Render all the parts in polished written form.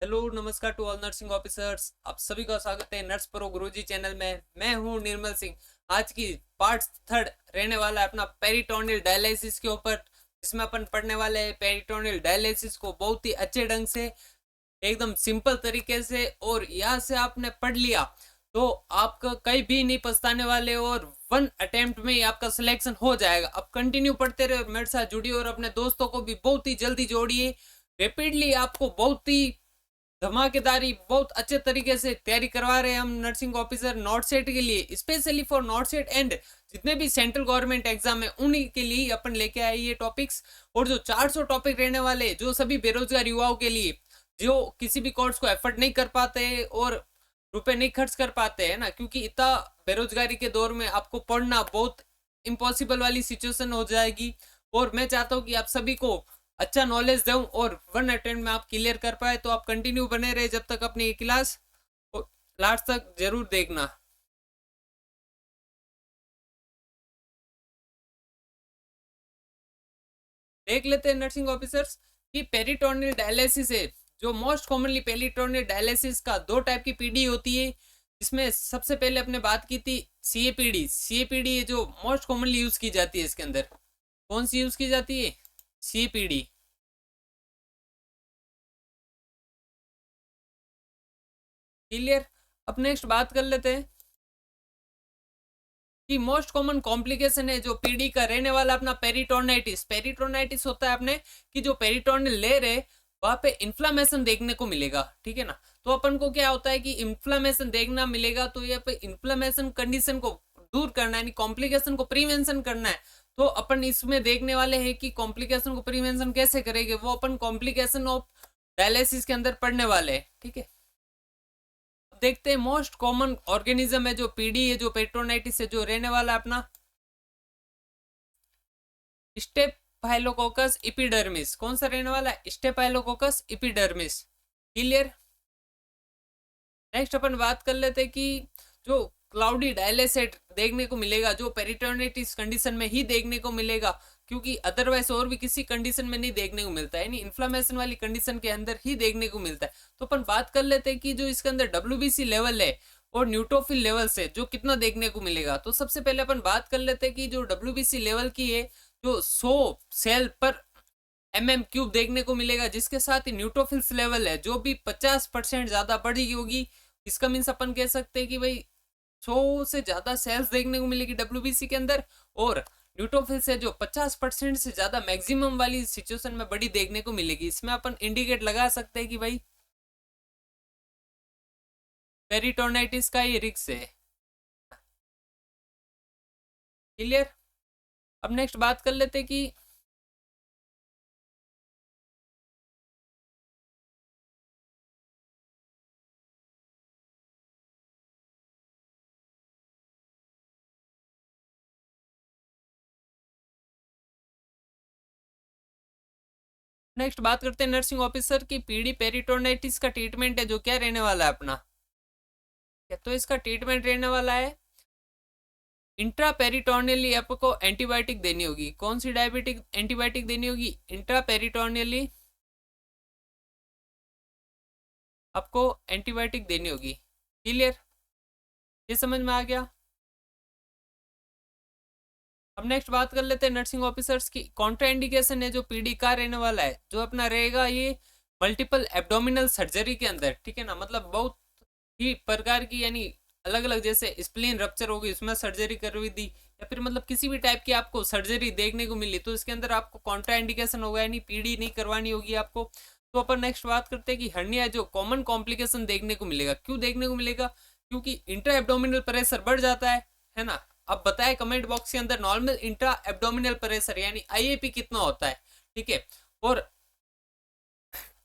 Hello नमस्कार to all nursing officers. आप सभी का स्वागत है नर्स प्रो गुरुजी चैनल में। मैं हूं निर्मल सिंह। आज की पार्ट थर्ड रहने वाला है अपना पेरिटोनियल डायलिसिस के ऊपर, जिसमें अपन पढ़ने वाले हैं पेरिटोनियल डायलिसिस को बहुत ही अच्छे ढंग से, एकदम सिंपल तरीके से। और यहाँ से आपने पढ़ लिया तो आपका कहीं भी नहीं पछताने वाले, और वन अटेम्प्ट में ही आपका सिलेक्शन हो जाएगा। अब कंटिन्यू पढ़ते रहे और मेरे साथ जुड़िए और अपने दोस्तों को भी बहुत ही जल्दी जोड़िए। रेपिडली आपको बहुत ही धमाकेदारी बहुत अच्छे तरीके से तैयारी करवा रहे हैं हम नर्सिंग ऑफिसर नॉट सेट के लिए, specially for not set and जितने भी सेंट्रल गवर्नमेंट एग्जाम है उन्हीं के लिए अपन लेके आए ये टॉपिक्स। और जो 400 टॉपिक रहने वाले, जो सभी बेरोजगार युवाओं के लिए, जो किसी भी कोर्स को एफर्ट नहीं कर पाते और रुपए नहीं खर्च कर पाते है ना, क्योंकि इतना बेरोजगारी के दौर में आपको पढ़ना बहुत इम्पॉसिबल वाली सिचुएशन हो जाएगी। और मैं चाहता हूँ कि आप सभी को अच्छा नॉलेज दूं और वन अटेम्प्ट में आप क्लियर कर पाए। तो आप कंटिन्यू बने रहे जब तक अपनी क्लास लास्ट तक जरूर देखना। देख लेते हैं नर्सिंग ऑफिसर्स कि पेरिटोनियल डायलिसिस है। जो मोस्ट कॉमनली पेरिटोनियल डायलिसिस का दो टाइप की पीडी होती है। इसमें सबसे पहले अपने बात की थी सीएपीडी। सीएपीडी जो मोस्ट कॉमनली यूज की जाती है, इसके अंदर कौन सी यूज की जाती है? सीएपीडी। क्लियर। अब नेक्स्ट बात कर लेते हैं कि मोस्ट कॉमन कॉम्प्लिकेशन है जो पीडी का रहने वाला अपना पेरिटोनाइटिस। पेरिटोनाइटिस होता है अपने कि जो पेरिटोनियल लेयर है वहां पे इन्फ्लामेशन देखने को मिलेगा, ठीक है ना। तो अपन को क्या होता है कि इन्फ्लामेशन देखना मिलेगा, तो ये पे इन्फ्लामेशन कंडीशन को दूर करना है, यानी कॉम्प्लिकेशन को प्रिवेंशन करना है। तो अपन इसमें देखने वाले हैं कि कॉम्प्लिकेशन को प्रिवेंशन कैसे करेंगे, वो अपन कॉम्प्लिकेशन ऑफ डायलिसिस के अंदर पढ़ने वाले हैं, ठीक है। देखते हैं मोस्ट कॉमन ऑर्गेनिज्म है जो पीडी है, जो पेट्रोनाइटिस है, जो रहने वाला अपना स्टेफाइलोकोकस इपिडर्मिस। कौन सा रहने वाला है? Staphylococcus epidermis. क्लियर। नेक्स्ट अपन बात कर लेते हैं कि जो क्लाउडी डायलेसेट देखने को मिलेगा, जो पेरिटोनिटिस कंडीशन में ही देखने को मिलेगा, क्योंकि अदरवाइज और भी किसी कंडीशन में नहीं देखने को मिलता है, नहीं इन्फ्लामेशन वाली कंडीशन के अंदर ही देखने को मिलता है। तो अपन बात कर लेते हैं कि जो इसके अंदर डब्ल्यूबीसी लेवल है और न्यूट्रोफिल लेवल से जो कितना देखने को मिलेगा। तो सबसे पहले अपन बात कर लेते हैं कि जो डब्ल्यूबीसी लेवल की है, जो 100 सेल पर क्यूब देखने को मिलेगा, जिसके साथ ही न्यूट्रोफिल्स लेवल है जो भी 50% ज्यादा बढ़ी होगी। इसका मीन्स अपन कह सकते हैं कि भाई 100 से ज्यादा सेल्स देखने को मिलेगी डब्ल्यूबीसी के अंदर, और न्यूट्रोफिल्स है जो 50% से ज्यादा मैक्सिमम वाली सिचुएशन में बड़ी देखने को मिलेगी। इसमें अपन इंडिकेट लगा सकते हैं कि भाई पेरिटोनाइटिस का ये रिक्स है। क्लियर। अब नेक्स्ट बात कर लेते हैं कि नेक्स्ट बात करते हैं नर्सिंग ऑफिसर की पीडी पेरिटोनाइटिस का ट्रीटमेंट है जो क्या रहने वाला है अपना। तो इसका ट्रीटमेंट रहने वाला है इंट्रा पेरिटोनियली आपको एंटीबायोटिक देनी होगी। कौन सी डायबिटिक एंटीबायोटिक देनी होगी? इंट्रा पेरिटोनियली आपको एंटीबायोटिक देनी होगी। क्लियर। ये समझ में आ गया। अब नेक्स्ट बात कर लेते हैं नर्सिंग ऑफिसर्स की कॉन्ट्राइंडिकेशन है जो पीडी का रहने वाला है, जो अपना रहेगा ये मल्टीपल एब्डोमिनल सर्जरी के अंदर, ठीक है ना। मतलब बहुत ही प्रकार की, यानी अलग अलग, जैसे स्प्लीन रप्चर होगी उसमें सर्जरी करवी दी, या फिर मतलब किसी भी टाइप की आपको सर्जरी देखने को मिली, तो इसके अंदर आपको कॉन्ट्राइंडिकेशन होगा, यानी पीडी नहीं करवानी होगी आपको। तो अपन नेक्स्ट बात करते हैं कि हर्निया जो कॉमन कॉम्प्लिकेशन देखने को मिलेगा। क्यों देखने को मिलेगा? क्योंकि इंट्रा एब्डोमिनल प्रेशर बढ़ जाता है ना। अब बताए कमेंट बॉक्स के अंदर नॉर्मल इंट्रा एब्डोमिनल प्रेशर यानी आईएपी कितना होता है, ठीक है। और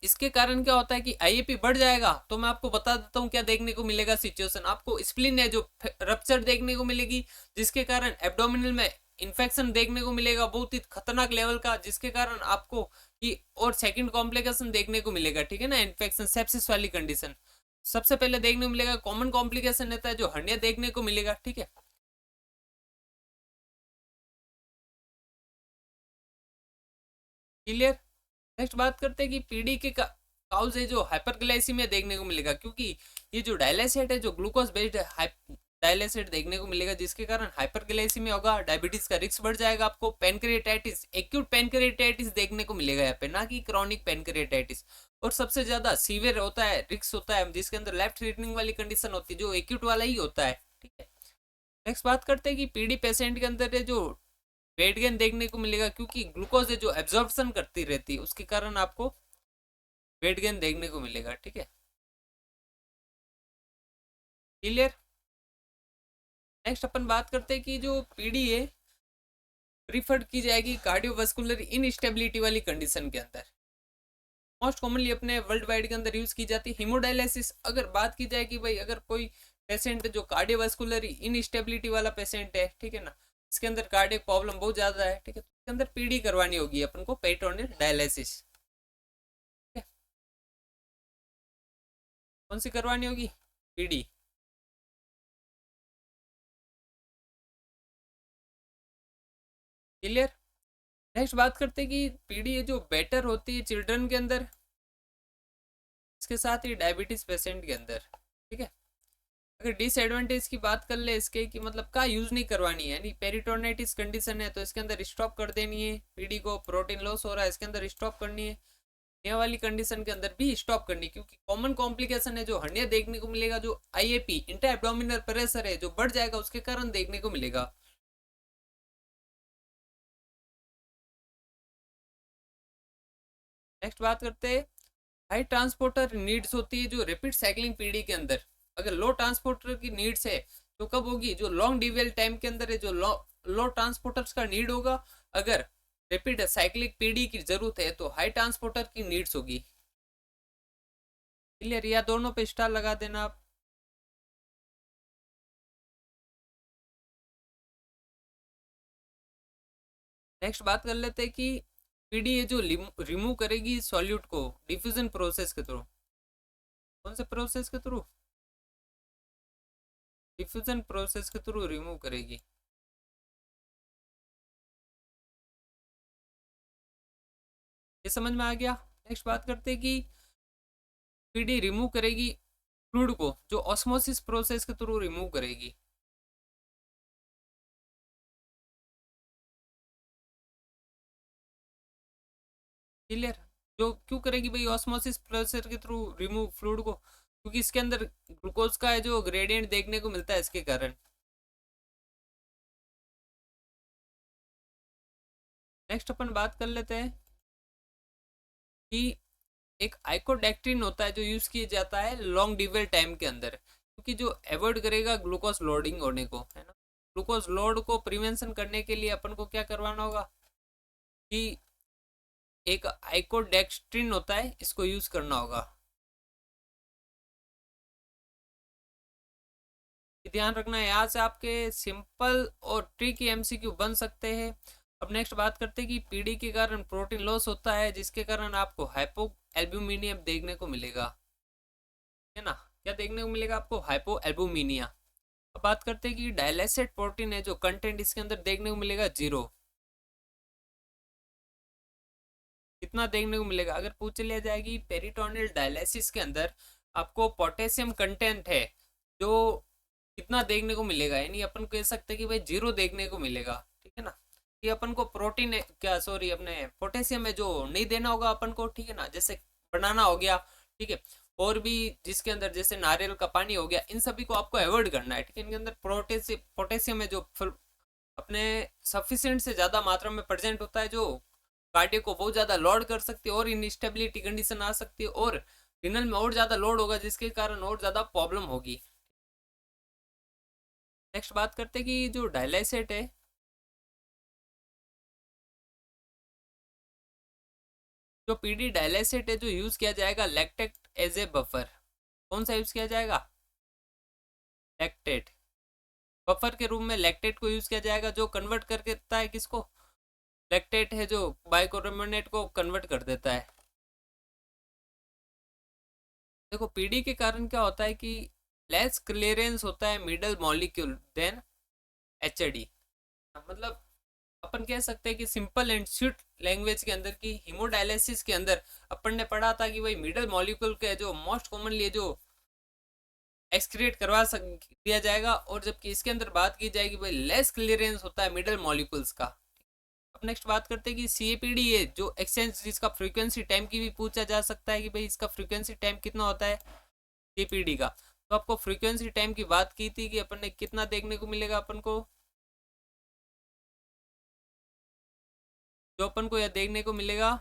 इसके कारण क्या होता है कि आईएपी बढ़ जाएगा, तो मैं आपको बता देता हूँ क्या देखने को मिलेगा सिचुएशन। आपको स्प्लिन है जो रप्चर देखने को मिलेगी, जिसके कारण एब्डोमिनल में इन्फेक्शन देखने को मिलेगा बहुत ही खतरनाक लेवल का, जिसके कारण आपको कि और सेकंड कॉम्प्लिकेशन देखने को मिलेगा, ठीक है ना। इन्फेक्शन सेप्सिस वाली कंडीशन सबसे पहले देखने को मिलेगा। कॉमन कॉम्प्लिकेशन रहता है जो हर्निया देखने को मिलेगा, ठीक है। क्लियर। नेक्स्ट बात करते हैं कि पीडी के काउज जो हाइपरग्लाइसीमिया देखने को मिलेगा, क्योंकि ये जो डायलाइसेट है जो ग्लूकोज बेस्ड डायलाइसेट देखने को मिलेगा, जिसके कारण हाइपरग्लाइसीमिया होगा, डायबिटीज का रिस्क बढ़ जाएगा, आपको पेनक्रिएटाइटिस, एक्यूट पेनक्रिएटाइटिस देखने को मिलेगा यहाँ पे, ना कि क्रॉनिक पेनक्रिएटाइटिस। और सबसे ज्यादा सीवियर होता है, रिस्क होता है, जिसके अंदर लेफ्ट रीडिंग वाली कंडीशन होती है, जो एक्यूट वाला ही होता है। ठीक है, नेक्स्ट बात करते हैं कि पीडी पेशेंट के अंदर है जो वेट गेन देखने को मिलेगा, क्योंकि ग्लूकोज है जो एब्जॉर्प्शन करती रहती है, उसके कारण आपको वेट गेन देखने को मिलेगा। ठीक है, क्लियर। नेक्स्ट अपन बात करते हैं कि जो पीडी है प्रीफर्ड की जाएगी कार्डियोवास्कुलर इनस्टेबिलिटी वाली कंडीशन के अंदर। मोस्ट कॉमनली अपने वर्ल्ड वाइड के अंदर यूज की जाती है हीमोडायलिसिस। अगर बात की जाए कि भाई अगर कोई पेशेंट जो कार्डियोवास्कुलर इनस्टेबिलिटी वाला पेशेंट है, ठीक है ना, इसके अंदर कार्डियक प्रॉब्लम बहुत ज्यादा है, ठीक है, तो इसके अंदर पीडी करवानी होगी अपन को, पेरिटोनियल डायलिसिस। कौन सी करवानी होगी? पीडी। क्लियर। नेक्स्ट बात करते हैं कि पीडी जो बेटर होती है चिल्ड्रन के अंदर, इसके साथ ही डायबिटीज पेशेंट के अंदर। ठीक है, अगर डिसएडवांटेज की बात कर ले इसके कि मतलब का यूज नहीं करवानी है, यानी पेरिटोनाइटिस कंडीशन है तो इसके अंदर स्टॉप कर देनी है, पीडी को प्रोटीन लॉस हो रहा है इसके अंदर स्टॉप करनी है, ये वाली कंडीशन के अंदर भी स्टॉप करनी, क्योंकि कॉमन कॉम्प्लिकेशन है जो हर्निया देखने को मिलेगा, जो आईएपी इंटर एब्डोमिनल प्रेशर है जो बढ़ जाएगा उसके कारण देखने को मिलेगा। नेक्स्ट बात करते हैं हाई ट्रांसपोर्टर नीड्स होती है जो रैपिड साइक्लिंग पीडी के अंदर। अगर लो ट्रांसपोर्टर की नीड्स है तो कब होगी? जो लॉन्ग डिवेल टाइम के अंदर है, जो लो ट्रांसपोर्टर्स का नीड होगा। अगर रैपिड साइक्लिक पीडी की जरूरत है तो हाई ट्रांसपोर्टर की नीड्स होगी। क्लियर, या दोनों पे स्टार लगा देना आप। नेक्स्ट बात कर लेते हैं कि पीडी है जो रिमूव करेगी सॉल्यूट को डिफ्यूजन प्रोसेस के थ्रू। कौन से प्रोसेस के थ्रू? डिफ्यूजन प्रोसेस के थ्रू रिमूव करेगी। ये समझ में आ गया। नेक्स्ट बात करते हैं कि पीडी रिमूव करेगी फ्लूइड को जो ऑस्मोसिस प्रोसेस के थ्रू रिमूव करेगी। क्लियर। जो क्यों करेगी भाई ऑस्मोसिस प्रोसेस के थ्रू रिमूव फ्लूइड को? क्योंकि इसके अंदर ग्लूकोज का है जो ग्रेडियंट देखने को मिलता है इसके कारण। नेक्स्ट अपन बात कर लेते हैं कि एक आइकोडेक्ट्रिन होता है जो यूज किया जाता है लॉन्ग डिवेल टाइम के अंदर, क्योंकि जो अवॉइड करेगा ग्लूकोज लोडिंग होने को, है ना। ग्लूकोज लोड को प्रिवेंशन करने के लिए अपन को क्या करवाना होगा कि एक आइकोडेक्स्ट्रिन होता है, इसको यूज करना होगा। ध्यान रखना है, यहाँ से आपके सिंपल और ट्रिकी एमसीक्यू बन सकते हैं। अब नेक्स्ट बात करते हैं कि पीडी के कारण प्रोटीन लॉस होता है, जिसके कारण आपको हाइपो एल्ब्यूमिनियम देखने को मिलेगा, है ना। क्या देखने को मिलेगा आपको? हाइपो एल्ब्यूमिनिया। अब बात करते हैं कि डायलाइसेट प्रोटीन है जो कंटेंट इसके अंदर देखने को मिलेगा 0। कितना देखने को मिलेगा? अगर पूछ लिया जाएगी पेरिटोनियल डायलिसिस के अंदर आपको पोटेशियम कंटेंट है जो कितना देखने को मिलेगा, यानी अपन कह सकते हैं कि भाई 0 देखने को मिलेगा। ठीक है ना, ये अपन को प्रोटीन है क्या, सॉरी अपने पोटेशियम है जो नहीं देना होगा अपन को, ठीक है ना, जैसे बनाना हो गया, ठीक है, और भी जिसके अंदर जैसे नारियल का पानी हो गया, इन सभी को आपको अवॉइड करना है। ठीक है, इनके अंदर पोटेशियम है जो अपने सफिशिएंट से ज्यादा मात्रा में प्रेजेंट होता है, जो कार्डियो को बहुत ज्यादा लोड कर सकती है और इनस्टेबिलिटी कंडीशन आ सकती है, और रिनल में और ज्यादा लोड होगा जिसके कारण और ज्यादा प्रॉब्लम होगी। नेक्स्ट बात करते हैं कि जो डायलाइसेट है, जो पीडी डायलाइसेट है जो यूज किया जाएगा लैक्टेट एज ए बफर। कौन सा यूज किया जाएगा? लैक्टेट बफर के रूप में लैक्टेट को यूज किया जाएगा, जो कन्वर्ट कर देता है किसको? लैक्टेट है जो बाइकार्बोनेट को कन्वर्ट कर देता है। देखो पीडी के कारण क्या होता है कि लेस क्लियरेंस होता है मिडल मॉलिक्यूल देन एचडी, मतलब अपन कह सकते हैं कि सिंपल एंड स्वीट लैंग्वेज के अंदर की हीमोडायलिसिस के अंदर अपन ने पढ़ा था कि भाई मिडल मॉलिक्यूल के जो मोस्ट कॉमनली जो एक्सक्रिएट करवा दिया जाएगा, और जबकि इसके अंदर बात की जाएगी भाई लेस क्लियरेंस होता है मिडल मॉलिक्यूल्स का। अब नेक्स्ट बात करते हैं कि सीएपीडी है जो एक्सचेंज जिसका फ्रीक्वेंसी टाइम की भी पूछा जा सकता है कि भाई इसका फ्रीक्वेंसी टाइम कितना होता है सीपीडी का। तो आपको फ्रीक्वेंसी टाइम की बात की थी कि अपन ने कितना देखने को मिलेगा अपन को, जो अपन को यह देखने को मिलेगा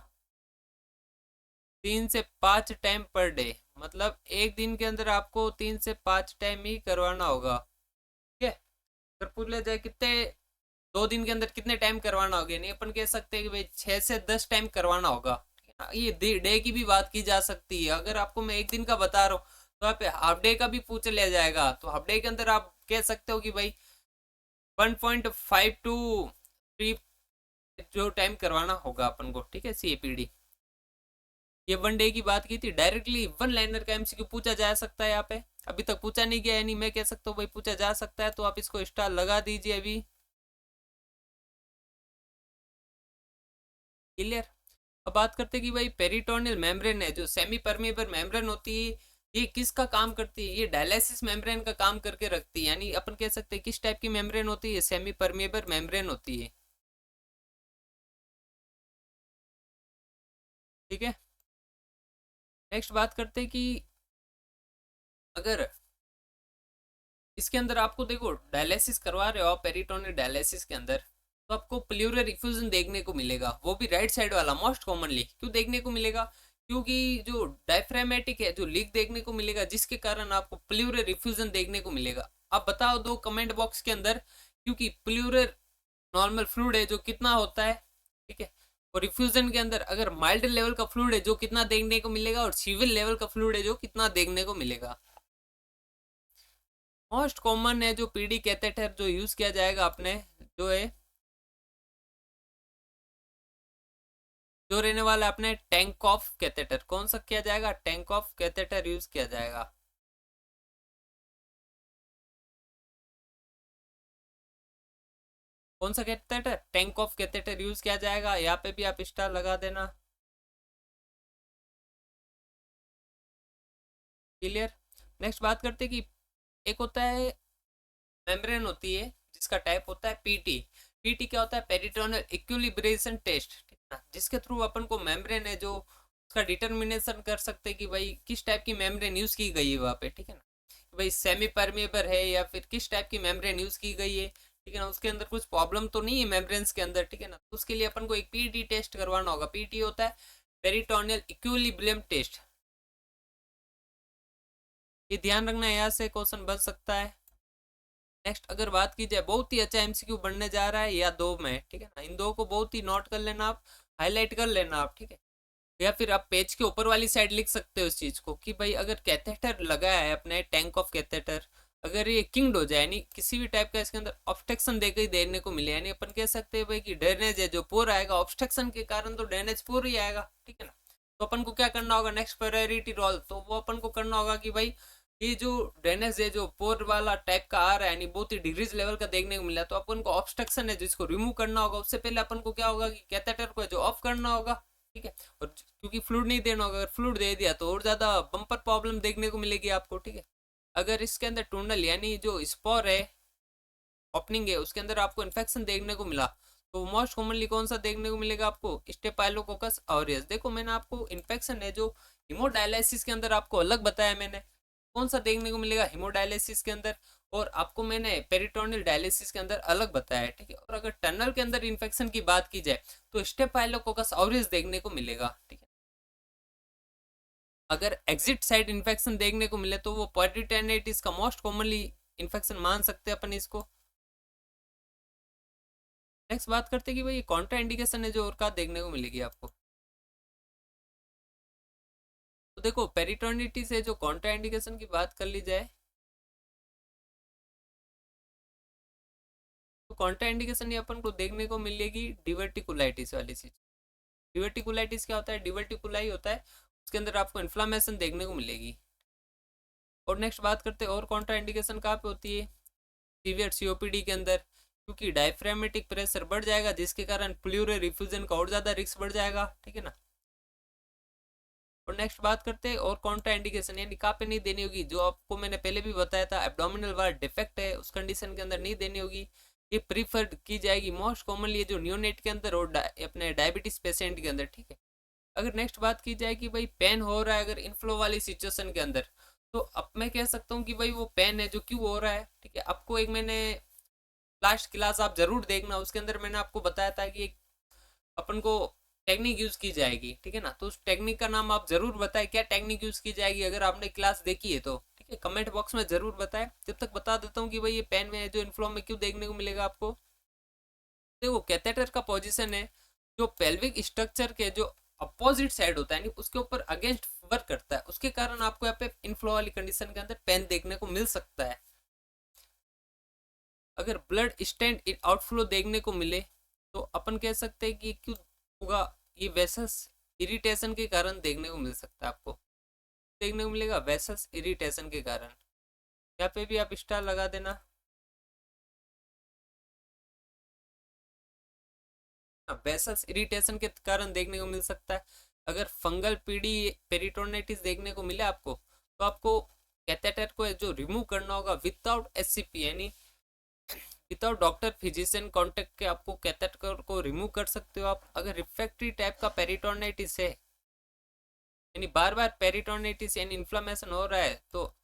3 से 5 टाइम पर डे, मतलब एक दिन के अंदर आपको 3 से 5 टाइम ही करवाना होगा। ठीक है, अगर पूछ लिया जाए कितने 2 दिन के अंदर कितने टाइम करवाना होगा, नहीं अपन कह सकते हैं कि भाई 6 से 10 टाइम करवाना होगा। ये डे की भी बात की जा सकती है। अगर आपको मैं एक दिन का बता रहा हूँ तो आप हाफ डे का भी पूछ लिया जाएगा, तो हाफ डे के अंदर आप कह सकते हो कि भाई 1.5 to 3 जो टाइम करवाना होगा अपन को। ठीक है, सीएपीडी ये 1 डे की बात की थी। डायरेक्टली वन लाइनर का एमसीक्यू पूछा जा सकता है यहाँ पे, अभी तक पूछा नहीं गया, यानी मैं कह सकता हूँ भाई पूछा जा सकता है, तो आप इसको स्टार लगा दीजिए अभी। क्लियर। अब बात करते हैं कि भाई पेरिटोनियल मेम्ब्रेन है जो सेमी परमेबल मेम्ब्रेन होती है, ये किसका काम करती है, ये डायलिसिस मेम्ब्रेन का काम करके रखती है, यानी अपन कह सकते हैं किस टाइप की मेम्ब्रेन होती है, सेमी परमेबल मेम्ब्रेन होती है। ठीक है, नेक्स्ट बात करते हैं कि अगर इसके अंदर आपको देखो डायलिसिस करवा रहे हो आप पेरिटोनियल डायलिसिस के अंदर, तो आपको प्लूरल इफ्यूजन देखने को मिलेगा, वो भी राइट साइड वाला मोस्ट कॉमनली। क्यों देखने को मिलेगा, क्योंकि जो डायफ्रामेटिक है जो लीक देखने को मिलेगा, जिसके कारण आपको प्लूरल इफ्यूजन देखने को मिलेगा। आप बताओ दो कमेंट बॉक्स के अंदर, क्योंकि प्लूरल नॉर्मल फ्लूइड है जो कितना होता है। ठीक है, और इफ्यूजन के अंदर अगर माइल्ड लेवल का फ्लूइड है जो कितना देखने को मिलेगा, और सिविल लेवल का फ्लूइड है जो कितना देखने को मिलेगा। मोस्ट कॉमन है जो पीडी कैथेटर जो यूज किया जाएगा अपने, जो है जो रहने वाला है अपने टैंक ऑफ कैथेटर, कौन सा किया जाएगा, टैंक ऑफ कैथेटर यूज किया जाएगा। कौन सा catheter, tank of catheter use किया जाएगा, यहाँ पे भी आप स्टार लगा देना। क्लियर। नेक्स्ट बात करते हैं कि एक होता है मेम्ब्रेन होती है जिसका टाइप होता है पीटी। पीटी क्या होता है, पेरिटोनियल इक्विलिब्रेशन टेस्ट, ठीक है ना, जिसके थ्रू अपन को मेम्ब्रेन है जो उसका डिटर्मिनेशन कर सकते हैं कि भाई किस टाइप की मेम्ब्रेन यूज की गई है वहाँ पे। ठीक है ना, कि भाई सेमी परमेबल है या फिर किस टाइप की मेम्ब्रेन यूज की गई है। ठीक है ना, उसके अंदर कुछ प्रॉब्लम तो नहीं है मेम्ब्रेन्स के अंदर। ठीक है ना, तो उसके लिए अपन को एक पीटी टेस्ट करवाना होगा। पीटी होता है पेरिटोनियल इक्विलिब्रियम टेस्ट, ये ध्यान रखना है, यहाँ से क्वेश्चन बन सकता है। नेक्स्ट अगर बात की जाए, बहुत ही अच्छा एमसीक्यू बनने जा रहा है या दो में, ठीक है ना, इन दो को बहुत ही नोट कर लेना आप, हाईलाइट कर लेना आप। ठीक है, या फिर आप पेज के ऊपर वाली साइड लिख सकते हो इस चीज को कि भाई अगर कैथेटर लगाया है अपने टैंक ऑफ कैथेटर, अगर ये किंग्ड हो जाए, यानी किसी भी टाइप का इसके अंदर ऑब्स्ट्रक्शन देकर देने को मिले, यानी अपन कह सकते हैं भाई कि ड्रेनेज है जो पोर आएगा ऑब्स्ट्रक्शन के कारण, तो ड्रेनेज पोर ही आएगा। ठीक है ना, तो अपन को क्या करना होगा, नेक्स्ट प्रायोरिटी रोल, तो वो अपन को करना होगा कि भाई ये जो ड्रेनेज है जो पोर वाला टाइप का आ रहा है, यानी बहुत ही डिग्रीज लेवल का देखने को मिला, तो अपन को ऑब्स्ट्रक्शन है जिसको रिमूव करना होगा। उससे पहले अपन को क्या होगा कि कैथेटर को जो ऑफ करना होगा। ठीक है, और क्योंकि फ्लूइड नहीं देना होगा, अगर फ्लूइड दे दिया तो और ज्यादा बम्पर प्रॉब्लम देखने को मिलेगी आपको। ठीक है, अगर इसके अंदर टूनल यानी जो स्पोर है ओपनिंग है उसके अंदर आपको इन्फेक्शन देखने को मिला, तो मोस्ट कॉमनली कौन सा देखने को मिलेगा आपको, स्टेफाइलोकोकस ऑरियस। देखो मैंने आपको इन्फेक्शन है जो हिमोडायलिसिस के अंदर आपको अलग बताया, मैंने कौन सा देखने को मिलेगा हिमोडायलिसिस के अंदर, और आपको मैंने पेरिटोनियल डायलिसिस के अंदर अलग बताया है। ठीक है, और अगर टनल के अंदर इन्फेक्शन की बात की जाए तो स्टेफाइलोकोकस ऑरियस देखने को मिलेगा। ठीक है, अगर एग्जिट साइड इन्फेक्शन देखने को मिले तो वो पेरिटोनिटिस का मोस्ट कॉमनली इन्फेक्शन मान सकते हैं अपन इसको। नेक्स्ट बात करते हैं कि भाई कॉन्ट्रा इंडिकेशन है जो और का देखने को मिलेगी आपको। तो देखो पेरिटोनिटिस है जो कॉन्ट्रा इंडिकेशन की बात कर ली जाए, तो कॉन्ट्रा इंडिकेशन ये अपन को देखने को मिलेगी डिवर्टिकुलाइटिस वाली चीज। डिवर्टिकुलाइटिस क्या होता है, डिवर्टिकुलाई होता है, उसके अंदर आपको इन्फ्लामेशन देखने को मिलेगी। और नेक्स्ट बात करते हैं और कॉन्ट्रा इंडिकेशन कहाँ पे होती है, सीवियर सीओपीडी के अंदर, क्योंकि डायफ्रामेटिक प्रेशर बढ़ जाएगा जिसके कारण प्लूरल रिफ्यूजन का और ज्यादा रिस्क बढ़ जाएगा, ठीक है ना। और नेक्स्ट बात करते हैं और कॉन्ट्रा इंडिकेशन, यानी कहाँ पे नहीं देनी होगी, जो आपको मैंने पहले भी बताया था एब्डोमिनल वाल डिफेक्ट है उस कंडीशन के अंदर नहीं देनी होगी। ये प्रीफर्ड की जाएगी मोस्ट कॉमनली ये जो नियोनेट के अंदर और अपने डायबिटीज पेशेंट के अंदर, ठीक है। अगर नेक्स्ट बात की जाए कि भाई पेन हो रहा है अगर इनफ्लो वाली सिचुएशन के अंदर, तो अब मैं कह सकता हूँ कि भाई वो पेन है जो क्यों हो रहा है, ठीक है। आपको एक मैंने लास्ट क्लास आप जरूर देखना, उसके अंदर मैंने आपको बताया था कि एक अपन को टेक्निक यूज की जाएगी, ठीक है ना। तो उस टेक्निक का नाम आप जरूर बताएं, क्या टेक्निक यूज की जाएगी, अगर आपने क्लास देखी है तो ठीक है कमेंट बॉक्स में जरूर बताएं। जब तक बता देता हूँ कि भाई ये पेन में जो इन्फ्लो में क्यों देखने को मिलेगा आपको। देखो कैथेटर का पोजीशन है जो पेल्विक स्ट्रक्चर के जो अपोजिट साइड होता है यानी उसके ऊपर अगेंस्ट वर्क करता है, उसके कारण आपको यहाँ पे इनफ्लो वाली कंडीशन के अंदर पेन देखने को मिल सकता है। अगर ब्लड स्टेंट आउटफ्लो देखने को मिले तो अपन कह सकते हैं कि क्यों होगा, ये वेसल्स इरिटेशन के कारण देखने को मिल सकता है, आपको देखने को मिलेगा वेसल्स इरिटेशन के कारण। यहाँ पे भी आप स्टार लगा देना, वेसल्स इरिटेशन के कारण देखने को मिल सकता है। अगर फंगल पीडी पेरिटोनाइटिस देखने को मिले आपको, तो आपको कैथेटर को जो रिमूव करना होगा विदाउट एससीपी, यानी विदाउट डॉक्टर फिजिशियन कांटेक्ट के आपको कैथेटर को रिमूव कर सकते हो आप। अगर रिफ्रैक्टरी टाइप का पेरिटोनाइटिस है यानी बार बार पेरिटोनाइटिस यानी इन्फ्लेमेशन हो रहा है, तो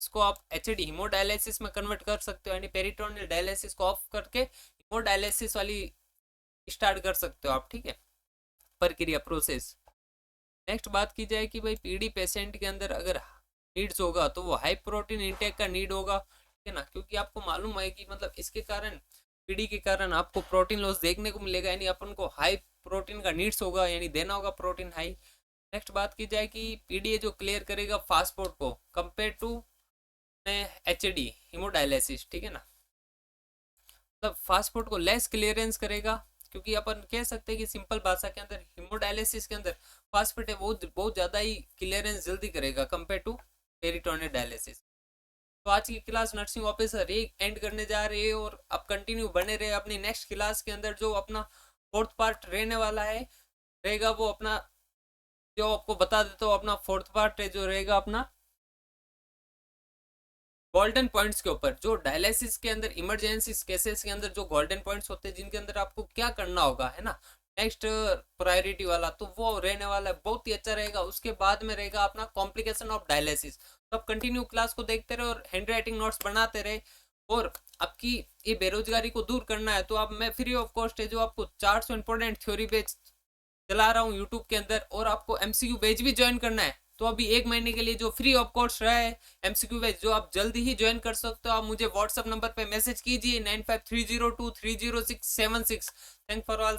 इसको आप एचडी हीमोडायलिसिस में कन्वर्ट कर सकते हो, यानी पेरिटोनियल डायलिसिस को ऑफ करके हीमोडायलिसिस वाली स्टार्ट कर सकते हो आप, ठीक है, प्रक्रिया प्रोसेस। नेक्स्ट बात की जाए कि भाई पीडी पेशेंट के अंदर अगर नीड्स होगा तो वो हाई प्रोटीन इंटेक का नीड होगा, ठीक है ना, क्योंकि आपको मालूम है कि मतलब इसके कारण पीडी के कारण आपको प्रोटीन लॉस देखने को मिलेगा, यानी अपन को हाई प्रोटीन का नीड्स होगा यानी देना होगा प्रोटीन हाई। नेक्स्ट बात की जाए कि पीडीए जो क्लियर करेगा फास्ट फूड को कंपेयर टू एचडी हीमोडायलिसिस, ठीक है ना, मतलब फास्ट फूड को लेस क्लियरेंस करेगा, क्योंकि अपन कह सकते हैं कि सिंपल भाषा के अंदर हीमोडायलिसिस के अंदर फास्ट फूड है वो बहुत ज़्यादा ही क्लियरेंस जल्दी करेगा कंपेयर टू पेरिटोनियल डायलिसिस। तो आज की क्लास नर्सिंग ऑफिसर एक एंड करने जा रही है और अब कंटिन्यू बने रहे अपनी नेक्स्ट क्लास के अंदर, जो अपना फोर्थ पार्ट रहने वाला है रहेगा वो अपना, जो आपको बता देता हूँ अपना फोर्थ पार्ट है जो रहेगा अपना गोल्डन पॉइंट्स के ऊपर, जो डायलिसिस के अंदर इमरजेंसी केसेस के अंदर जो गोल्डन पॉइंट्स होते हैं जिनके अंदर आपको क्या करना होगा, है ना, नेक्स्ट प्रायोरिटी वाला, तो वो रहने वाला है, बहुत ही अच्छा रहेगा। उसके बाद में रहेगा अपना कॉम्प्लिकेशन ऑफ डायलिसिस। तो आप कंटिन्यू क्लास को देखते रहे और हैंड राइटिंग नोट्स बनाते रहे, और आपकी ये बेरोजगारी को दूर करना है तो आप मैं फ्री ऑफ कॉस्ट है जो आपको 400 इंपॉर्टेंट थ्योरी बेच चला रहा हूँ यूट्यूब के अंदर, और आपको एमसीक्यू बैच भी ज्वाइन करना है तो अभी एक महीने के लिए जो फ्री ऑफ कॉस्ट रहा है एमसीक्यू बैच जो आप जल्दी ही ज्वाइन कर सकते हो। आप मुझे व्हाट्सअप नंबर पे मैसेज कीजिए 9530230676। Thank for all.